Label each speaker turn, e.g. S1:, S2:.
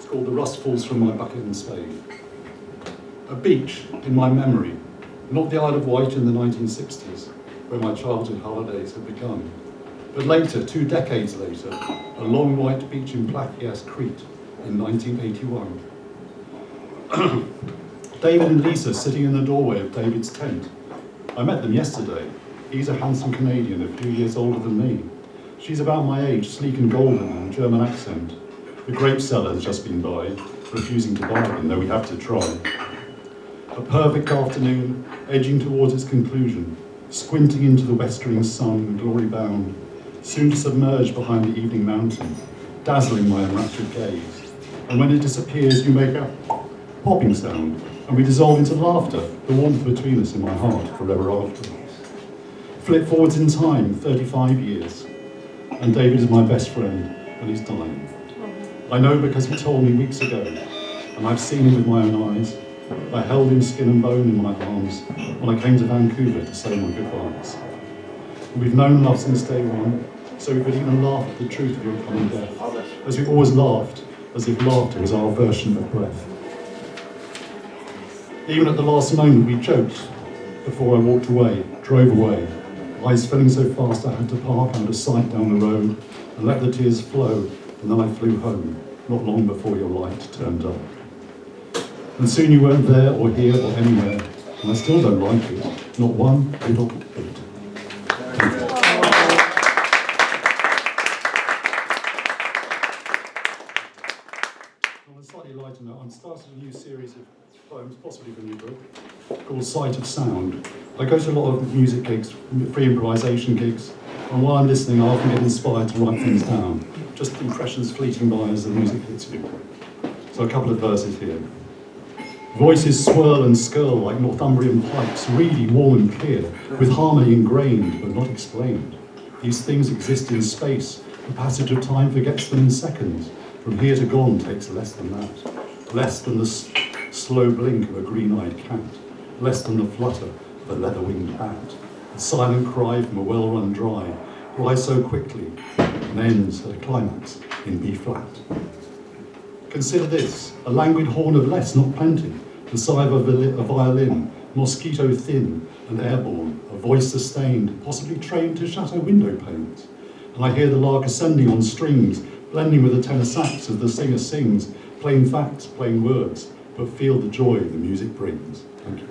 S1: called The Rust Falls from My Bucket and Spade. A beach in my memory, not the Isle of Wight in the 1960s, where my childhood holidays had begun, but later, 2 decades later, a long white beach in Plakias, Crete in 1981. David and Lisa sitting in the doorway of David's tent. I met them yesterday. He's a handsome Canadian, a few years older than me. She's about my age, sleek and golden, and German accent. The grape seller has just been by, refusing to bargain, though we have to try. A perfect afternoon, edging towards its conclusion, squinting into the westering sun, glory-bound, soon to submerge behind the evening mountain, dazzling my enraptured gaze. And when it disappears, you make a popping sound, and we dissolve into laughter, the warmth between us in my heart forever after. Flip forwards in time, 35 years, and David is my best friend, and he's dying. I know because he told me weeks ago, and I've seen him with my own eyes. I held him skin and bone in my arms when I came to Vancouver to say my goodbyes. We've known love since day one, so we could even laugh at the truth of your coming death, as we always laughed, as if laughter was our version of breath. Even at the last moment we joked before I walked away, drove away, eyes filling so fast I had to park out of sight down the road and let the tears flow, and then I flew home, not long before your light turned up. And soon you weren't there or here or anywhere, and I still don't like it, not one little bit. On a slightly lighter note, I'm starting a new series of poems, possibly for a new book, called Sight of Sound. I go to a lot of music gigs, free improvisation gigs, and while I'm listening, I often get inspired to write things down, just impressions fleeting by as the music hits you. So a couple of verses here. Voices swirl and skirl like Northumbrian pipes, reedy, warm and clear, with harmony ingrained but not explained. These things exist in space. The passage of time forgets them in seconds. From here to gone takes less than that. Less than the slow blink of a green-eyed cat. Less than the flutter of a leather-winged hat. The silent cry from a well-run dry, rise so quickly and ends at a climax in B-flat. Consider this, a languid horn of less, not plenty, the sigh of a violin, mosquito thin and airborne, a voice sustained, possibly trained to shatter window panes. And I hear the lark ascending on strings, blending with the tenor sax as the singer sings, plain facts, plain words, but feel the joy the music brings. Thank you.